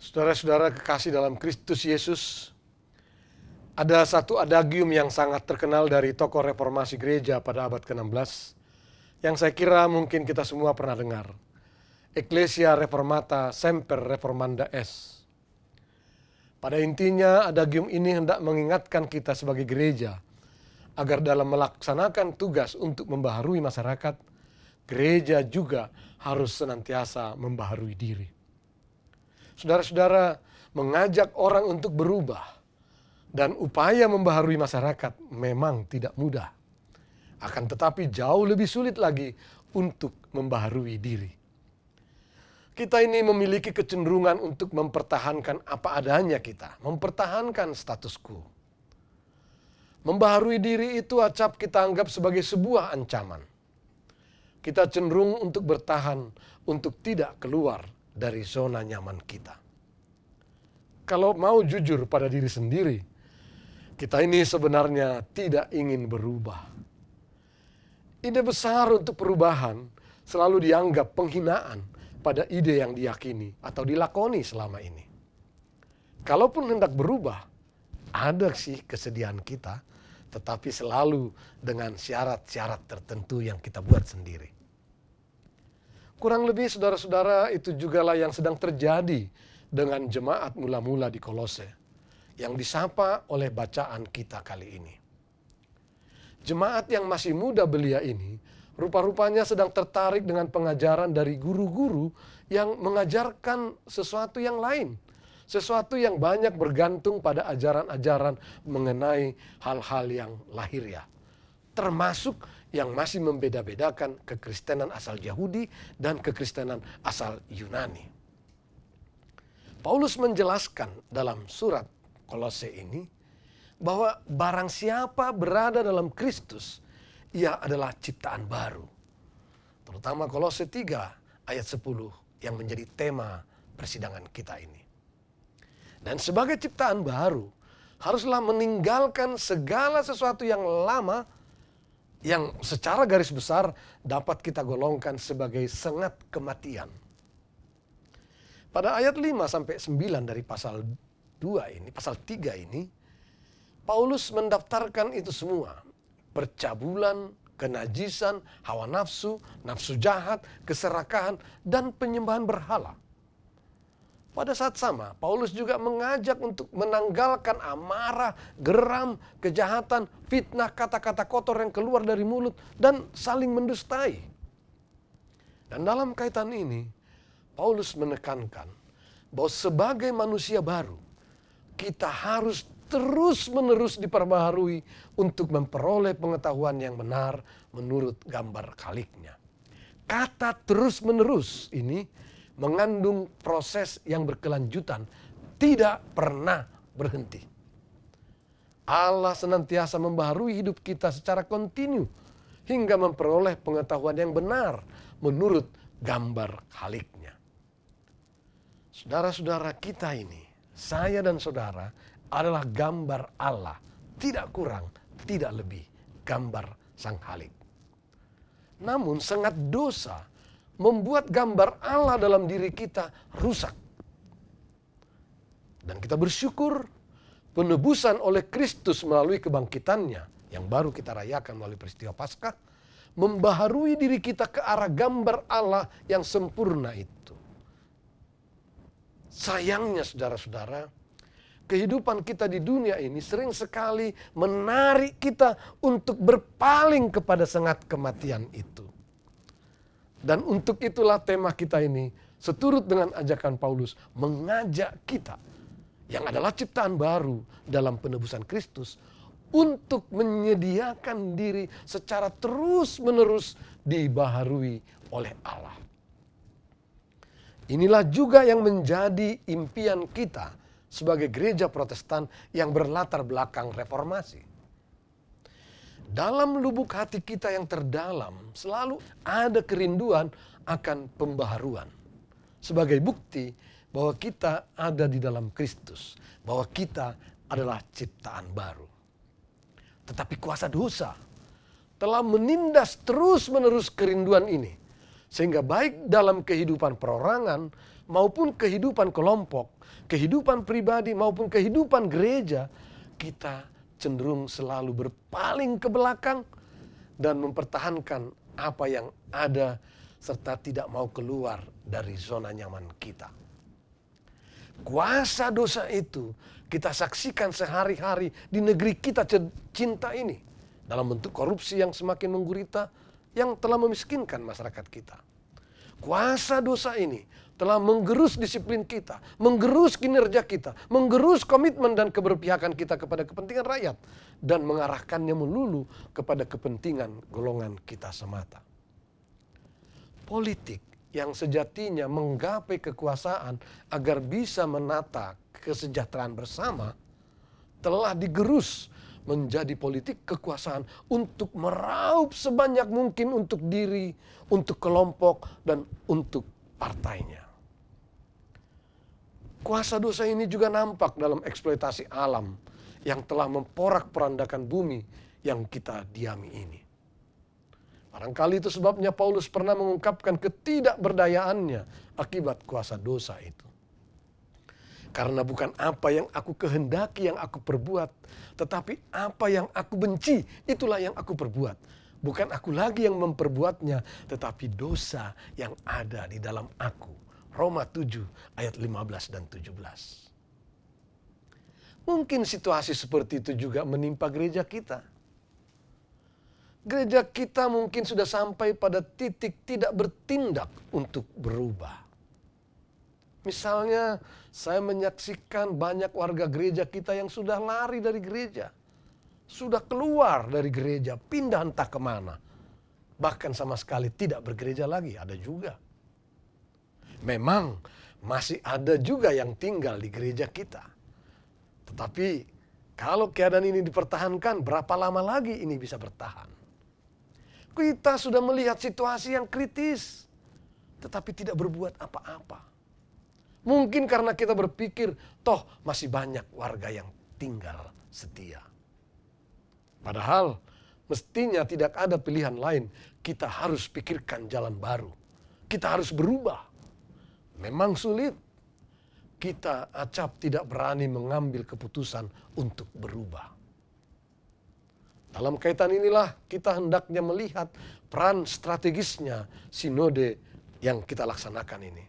Saudara-saudara kekasih dalam Kristus Yesus, ada satu adagium yang sangat terkenal dari tokoh reformasi gereja pada abad ke-16, yang saya kira mungkin kita semua pernah dengar. Ecclesia Reformata Semper Reformanda Est. Pada intinya, adagium ini hendak mengingatkan kita sebagai gereja, agar dalam melaksanakan tugas untuk membaharui masyarakat, gereja juga harus senantiasa membaharui diri. Saudara-saudara, mengajak orang untuk berubah dan upaya membaharui masyarakat memang tidak mudah. Akan tetapi jauh lebih sulit lagi untuk membaharui diri. Kita ini memiliki kecenderungan untuk mempertahankan apa adanya kita, mempertahankan status quo. Membaharui diri itu acap kita anggap sebagai sebuah ancaman. Kita cenderung untuk bertahan, untuk tidak keluar dari zona nyaman kita. Kalau mau jujur pada diri sendiri, kita ini sebenarnya tidak ingin berubah. Ide besar untuk perubahan selalu dianggap penghinaan pada ide yang diyakini atau dilakoni selama ini. Kalaupun hendak berubah, ada sih kesediaan kita, tetapi selalu dengan syarat-syarat tertentu yang kita buat sendiri. Kurang lebih saudara-saudara itu jugalah yang sedang terjadi dengan jemaat mula-mula di Kolose, yang disapa oleh bacaan kita kali ini. Jemaat yang masih muda belia ini, rupa-rupanya sedang tertarik dengan pengajaran dari guru-guru yang mengajarkan sesuatu yang lain. Sesuatu yang banyak bergantung pada ajaran-ajaran mengenai hal-hal yang lahiriah. Termasuk yang masih membeda-bedakan kekristenan asal Yahudi dan kekristenan asal Yunani. Paulus menjelaskan dalam surat Kolose ini bahwa barang siapa berada dalam Kristus, ia adalah ciptaan baru. Terutama Kolose 3 ayat 10 yang menjadi tema persidangan kita ini. Dan sebagai ciptaan baru, haruslah meninggalkan segala sesuatu yang lama, yang secara garis besar dapat kita golongkan sebagai sengat kematian. Pada ayat 5-9 dari pasal 2 ini, pasal 3 ini, Paulus mendaftarkan itu semua. Percabulan, kenajisan, hawa nafsu, nafsu jahat, keserakahan, dan penyembahan berhala. Pada saat sama, Paulus juga mengajak untuk menanggalkan amarah, geram, kejahatan, fitnah, kata-kata kotor yang keluar dari mulut, dan saling mendustai. Dan dalam kaitan ini, Paulus menekankan bahwa sebagai manusia baru, kita harus terus-menerus diperbaharui untuk memperoleh pengetahuan yang benar menurut gambar Khaliknya. Kata terus-menerus ini mengandung proses yang berkelanjutan, tidak pernah berhenti. Allah senantiasa membaharui hidup kita secara kontinu hingga memperoleh pengetahuan yang benar menurut gambar Khaliknya. Saudara-saudara kita ini, saya dan saudara adalah gambar Allah, tidak kurang, tidak lebih, gambar Sang Khalik. Namun sangat dosa membuat gambar Allah dalam diri kita rusak. Dan kita bersyukur penebusan oleh Kristus melalui kebangkitannya yang baru kita rayakan melalui peristiwa Paskah, membaharui diri kita ke arah gambar Allah yang sempurna itu. Sayangnya saudara-saudara, kehidupan kita di dunia ini sering sekali menarik kita untuk berpaling kepada sengat kematian itu. Dan untuk itulah tema kita ini, seturut dengan ajakan Paulus, mengajak kita yang adalah ciptaan baru dalam penebusan Kristus untuk menyediakan diri secara terus-menerus dibaharui oleh Allah. Inilah juga yang menjadi impian kita sebagai gereja Protestan yang berlatar belakang reformasi. Dalam lubuk hati kita yang terdalam selalu ada kerinduan akan pembaharuan. Sebagai bukti bahwa kita ada di dalam Kristus, bahwa kita adalah ciptaan baru. Tetapi kuasa dosa telah menindas terus-menerus kerinduan ini. Sehingga baik dalam kehidupan perorangan maupun kehidupan kelompok, kehidupan pribadi maupun kehidupan gereja, kita cenderung selalu berpaling ke belakang dan mempertahankan apa yang ada serta tidak mau keluar dari zona nyaman kita. Kuasa dosa itu kita saksikan sehari-hari di negeri kita cinta ini dalam bentuk korupsi yang semakin menggurita yang telah memiskinkan masyarakat kita. Kuasa dosa ini telah menggerus disiplin kita, menggerus kinerja kita, menggerus komitmen dan keberpihakan kita kepada kepentingan rakyat, dan mengarahkannya melulu kepada kepentingan golongan kita semata. Politik yang sejatinya menggapai kekuasaan agar bisa menata kesejahteraan bersama, telah digerus menjadi politik kekuasaan untuk meraup sebanyak mungkin untuk diri, untuk kelompok, dan untuk partainya. Kuasa dosa ini juga nampak dalam eksploitasi alam yang telah memporak-porandakan bumi yang kita diami ini. Barangkali itu sebabnya Paulus pernah mengungkapkan ketidakberdayaannya akibat kuasa dosa itu. Karena bukan apa yang aku kehendaki yang aku perbuat, tetapi apa yang aku benci, itulah yang aku perbuat. Bukan aku lagi yang memperbuatnya, tetapi dosa yang ada di dalam aku. Roma 7 ayat 15 dan 17. Mungkin situasi seperti itu juga menimpa gereja kita. Gereja kita mungkin sudah sampai pada titik tidak bertindak untuk berubah. Misalnya, saya menyaksikan banyak warga gereja kita yang sudah lari dari gereja. Sudah keluar dari gereja, pindah entah kemana. Bahkan sama sekali tidak bergereja lagi, ada juga. Memang masih ada juga yang tinggal di gereja kita. Tetapi kalau keadaan ini dipertahankan, berapa lama lagi ini bisa bertahan? Kita sudah melihat situasi yang kritis, tetapi tidak berbuat apa-apa. Mungkin karena kita berpikir, toh masih banyak warga yang tinggal setia. Padahal mestinya tidak ada pilihan lain. Kita harus pikirkan jalan baru. Kita harus berubah. Memang sulit. Kita acap tidak berani mengambil keputusan untuk berubah. Dalam kaitan inilah kita hendaknya melihat peran strategisnya sinode yang kita laksanakan ini.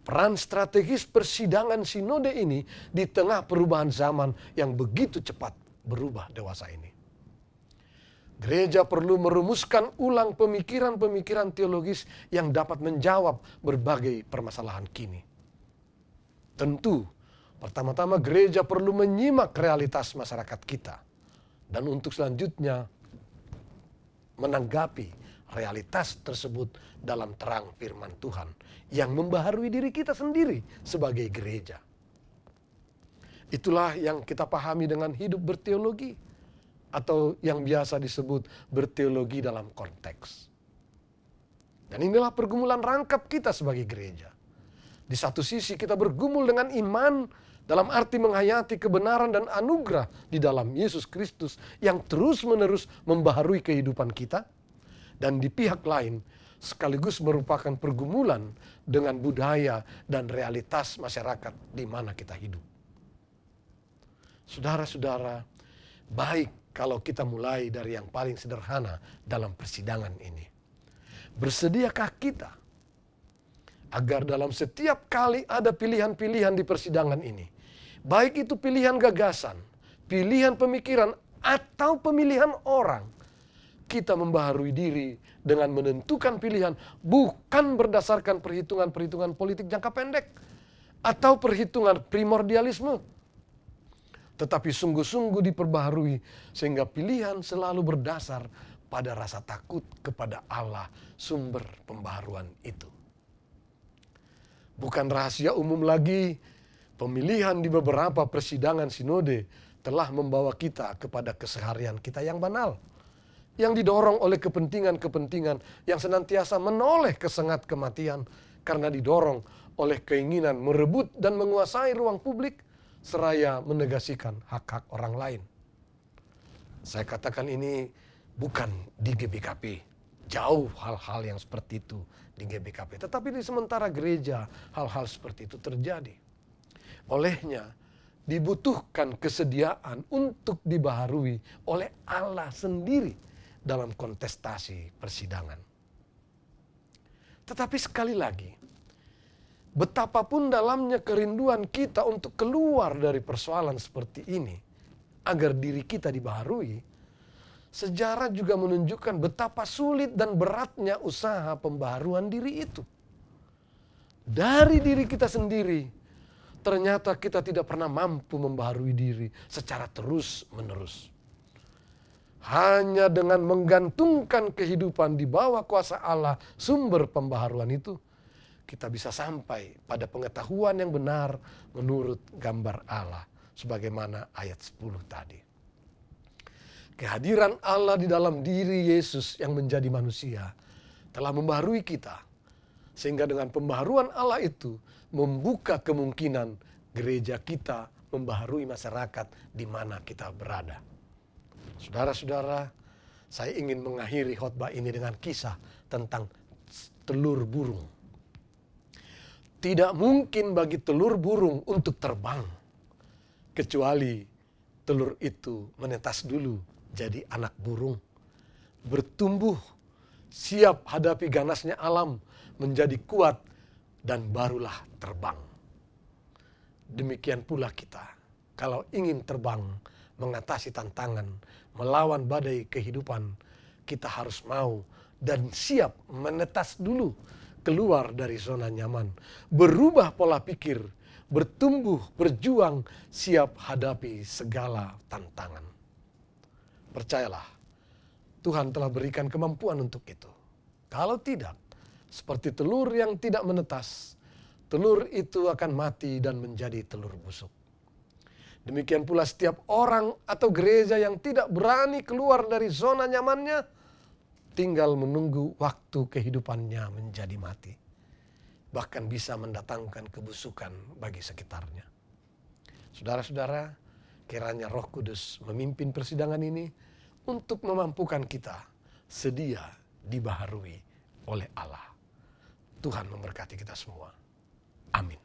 Peran strategis persidangan sinode ini di tengah perubahan zaman yang begitu cepat berubah dewasa ini. Gereja perlu merumuskan ulang pemikiran-pemikiran teologis yang dapat menjawab berbagai permasalahan kini. Tentu, pertama-tama gereja perlu menyimak realitas masyarakat kita. Dan untuk selanjutnya menanggapi realitas tersebut dalam terang firman Tuhan yang membaharui diri kita sendiri sebagai gereja. Itulah yang kita pahami dengan hidup berteologi atau yang biasa disebut berteologi dalam konteks. Dan inilah pergumulan rangkap kita sebagai gereja. Di satu sisi kita bergumul dengan iman dalam arti menghayati kebenaran dan anugerah di dalam Yesus Kristus yang terus-menerus membaharui kehidupan kita. Dan di pihak lain sekaligus merupakan pergumulan dengan budaya dan realitas masyarakat di mana kita hidup. Saudara-saudara, baik kalau kita mulai dari yang paling sederhana dalam persidangan ini. Bersediakah kita agar dalam setiap kali ada pilihan-pilihan di persidangan ini, baik itu pilihan gagasan, pilihan pemikiran, atau pemilihan orang, kita membaharui diri dengan menentukan pilihan bukan berdasarkan perhitungan-perhitungan politik jangka pendek atau perhitungan primordialisme, tetapi sungguh-sungguh diperbaharui sehingga pilihan selalu berdasar pada rasa takut kepada Allah, sumber pembaharuan itu. Bukan rahasia umum lagi, pemilihan di beberapa persidangan sinode telah membawa kita kepada keseharian kita yang banal, yang didorong oleh kepentingan-kepentingan yang senantiasa menoleh kesengat kematian karena didorong oleh keinginan merebut dan menguasai ruang publik seraya menegasikan hak-hak orang lain. Saya katakan ini bukan di GBKP, jauh hal-hal yang seperti itu di GBKP. Tetapi di sementara gereja hal-hal seperti itu terjadi. Olehnya dibutuhkan kesediaan untuk dibaharui oleh Allah sendiri dalam kontestasi persidangan. Tetapi sekali lagi, betapapun dalamnya kerinduan kita untuk keluar dari persoalan seperti ini, agar diri kita dibaharui, sejarah juga menunjukkan betapa sulit dan beratnya usaha pembaharuan diri itu. Dari diri kita sendiri, ternyata kita tidak pernah mampu membaharui diri secara terus-menerus. Hanya dengan menggantungkan kehidupan di bawah kuasa Allah, sumber pembaharuan itu, kita bisa sampai pada pengetahuan yang benar menurut gambar Allah. Sebagaimana ayat 10 tadi. Kehadiran Allah di dalam diri Yesus yang menjadi manusia telah membaharui kita. Sehingga dengan pembaharuan Allah itu membuka kemungkinan gereja kita membaharui masyarakat di mana kita berada. Saudara-saudara, saya ingin mengakhiri khotbah ini dengan kisah tentang telur burung. Tidak mungkin bagi telur burung untuk terbang, kecuali telur itu menetas dulu jadi anak burung. Bertumbuh, siap hadapi ganasnya alam, menjadi kuat, dan barulah terbang. Demikian pula kita, kalau ingin terbang, mengatasi tantangan, melawan badai kehidupan, kita harus mau dan siap menetas dulu, keluar dari zona nyaman, berubah pola pikir, bertumbuh, berjuang, siap hadapi segala tantangan. Percayalah, Tuhan telah berikan kemampuan untuk itu. Kalau tidak, seperti telur yang tidak menetas, telur itu akan mati dan menjadi telur busuk. Demikian pula setiap orang atau gereja yang tidak berani keluar dari zona nyamannya, tinggal menunggu waktu kehidupannya menjadi mati. Bahkan bisa mendatangkan kebusukan bagi sekitarnya. Saudara-saudara, kiranya Roh Kudus memimpin persidangan ini untuk memampukan kita sedia dibaharui oleh Allah. Tuhan memberkati kita semua. Amin.